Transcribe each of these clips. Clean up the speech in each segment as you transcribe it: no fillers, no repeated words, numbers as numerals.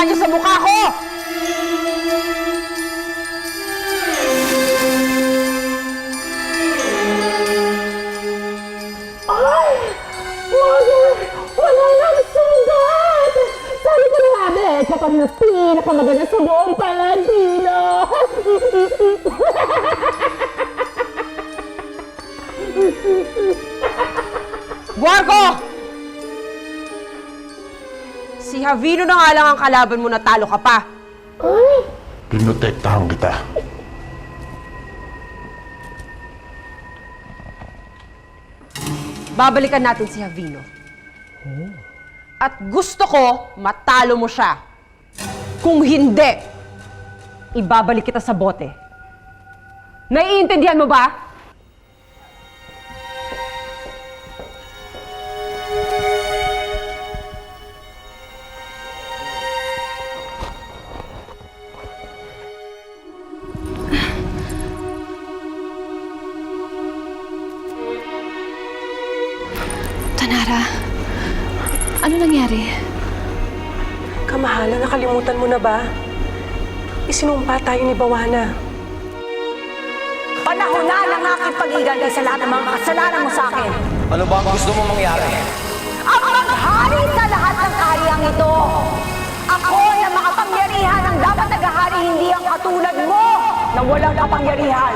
niyo sa mukha ko! Ay! Wala nang sugat! Sabi ko na nga, Bek, kapag na pinakamaganda sa buong Paladino! Guarco! Si Javino na nga lang ang kalaban mo, natalo ka pa. Ay! Pinotektahan kita. Babalikan natin si Javino. At gusto ko matalo mo siya. Kung hindi, ibabalik kita sa bote. Naiintindihan mo ba? Tanara, ano nangyari? Kamahalan, nakalimutan mo na ba? Isinumpa tayo ni Bawana. Panahon na ng aking pag-iganti sa lahat ng mga kasalanan mo sa akin! Ano ba ang gusto mo mangyari? Ang maghari sa lahat ng kahariang ito! Ako na makapangyarihan ang dapat naghahari, hindi ang katulad mo na walang kapangyarihan!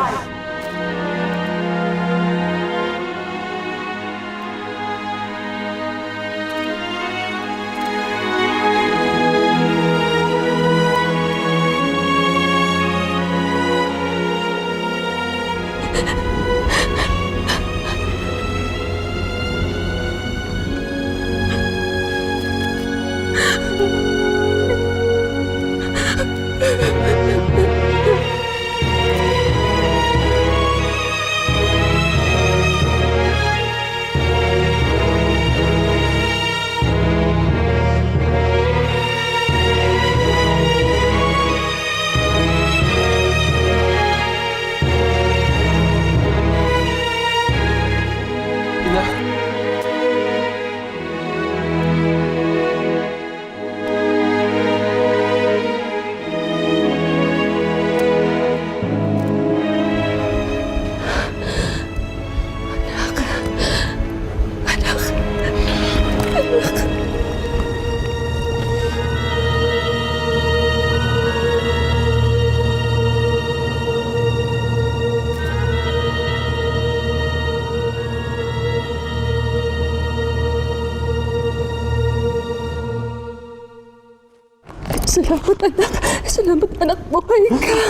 Salamat, anak. Salamat, anak. Buhay ka.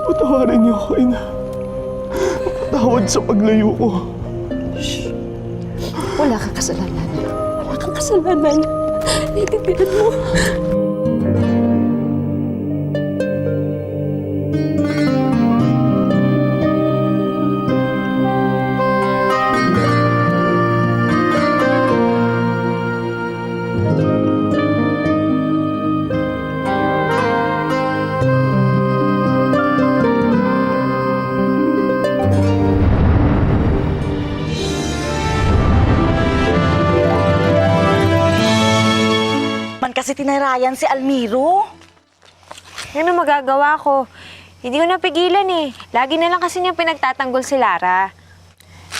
Patawarin niyo ako, Ina. Patawad sa paglayo ko. Wala kang kasalanan. Wala kang kasalanan. Naiintindihan mo. Kasi tinarayan si Almiro. Ano magagawa ko? Hindi ko napigilan eh. Lagi na lang kasi niya pinagtatanggol si Lara.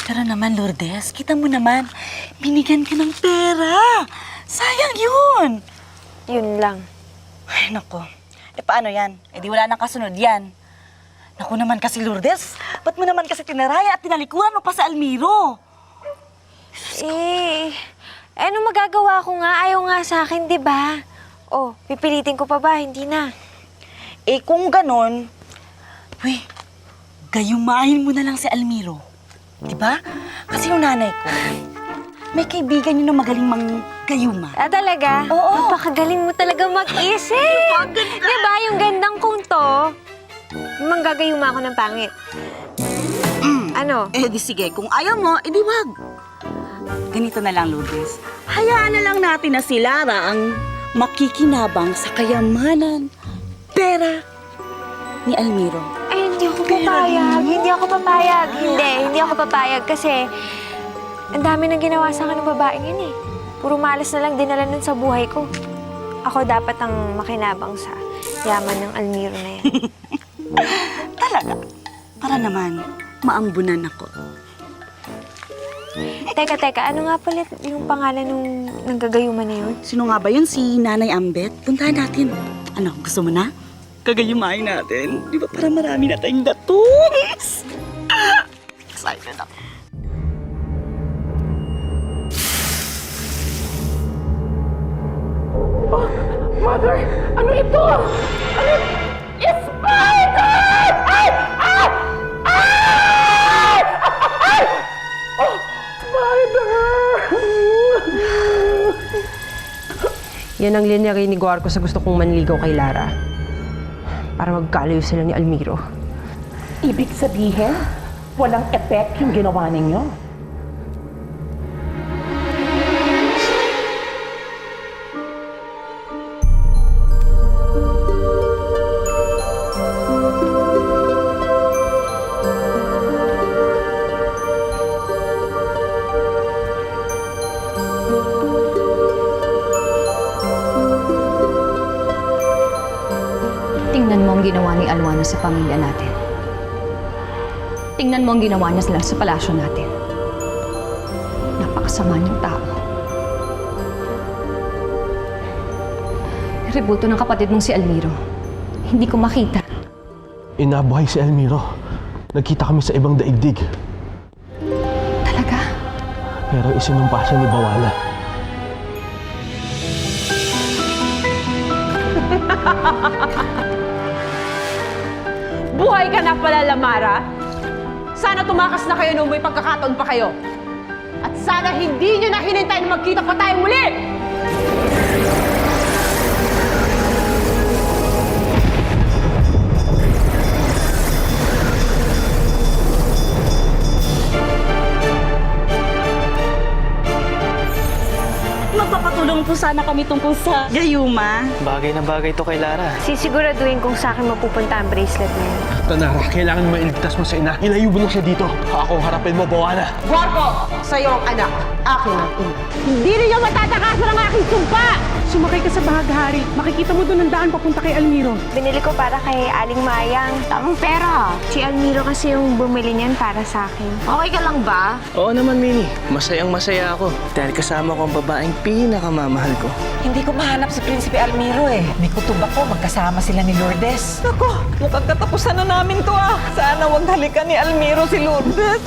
Pero naman, Lourdes, kita mo naman, binigyan ka ng pera. Sayang yun. Yun lang. Ay, naku. E paano yan? E di wala nang kasunod yan. Naku naman kasi, Lourdes, ba't mo naman kasi tinarayan at tinalikuran mo pa sa Almiro? Ano magagawa ko nga? Ayaw nga sa akin, di ba? Oh, pipilitin ko pa ba? Hindi na. Eh kung ganon, gayumahin mo na lang si Almiro. Di ba? Kasi yung nanay ko, may kaibigan yun na magaling manggayuma. Ah, talaga? Oo. Napakagaling mo talaga mag-isip. Di ba yung gandang kong to, manggagayuma ako ng pangit. Ano? Eh di sige, kung ayaw mo, edi wag. Ganito na lang, Lourdes. Hayaan na lang natin na si Lara ang makikinabang sa kayamanan, pera ni Almiro. Ay, hindi ako papayag. Hindi ako papayag. Hindi ako papayag kasi ang dami nang ginawa sa akin ng babaeng yun eh. Puro malas na lang dinala nun sa buhay ko. ako dapat ang makinabang sa yaman ng Almiro na yan. Talaga? Para naman, maambunan ako. Teka, ano nga pala yung pangalan nung nanggagayuman na yun? Sino nga ba yun? Si Nanay Ambet? Puntahan natin. Ano, gusto mo na? Kagayumain natin. Di ba para marami na tayong datums? Excited ako. Mother, ano ito? Ano? Spider! Ay! Ay! Ay! Ay! Oh, spider! Yan ang linya ni Guarco sa gusto kong manligaw kay Lara. Para magkalayo sila ni Almiro. Ibig sabihin, walang effect yung ginawa ninyo. Tingnan mo ang ginawa ni Alwana sa pamilya natin. Tingnan mo ang ginawa niya sila sa palasyo natin. Napakasama niyang tao. Ributo ng kapatid mong si Almiro. Hindi ko makita. Inabuhay si Almiro. Nagkita kami sa ibang daigdig. Talaga? Pero isinumpa siya ni Bawala. Buhay ka na pala, Lamara. Sana tumakas na kayo nung may pagkakataon pa kayo. At sana hindi nyo na hinintay na magkita pa tayo muli! Magpapatulong po sana kami tungkol sa gayuma. Bagay na bagay to kay Lara. Sisiguraduhin kung sa akin mapupunta ang bracelet na yun. Tanara, kailangan mo iligtas mo sa ina. Ilayo mo na siya dito. Ako ang harapin mo, Bawala. Guarco, sa'yo ang anak. Akin ang ina. Hindi ninyo matatakasan ang aking sumpa! Sumakay ka sa bahaghari. Makikita mo doon ang daan papunta kay Almiro. Binili ko para kay Aling Mayang. Tamang pera. Si Almiro kasi yung bumili niyan para sa akin. Okay ka lang ba? Oo naman, Minnie. Masayang masaya ako. Dahil kasama ko ang babaeng pinakamamahal ko. Hindi ko mahanap si Prinsipe Almiro eh. May kutob ako, magkasama sila ni Lourdes. Nako, mukhang katapusan na namin to ah. Sana wag halikan ni Almiro si Lourdes.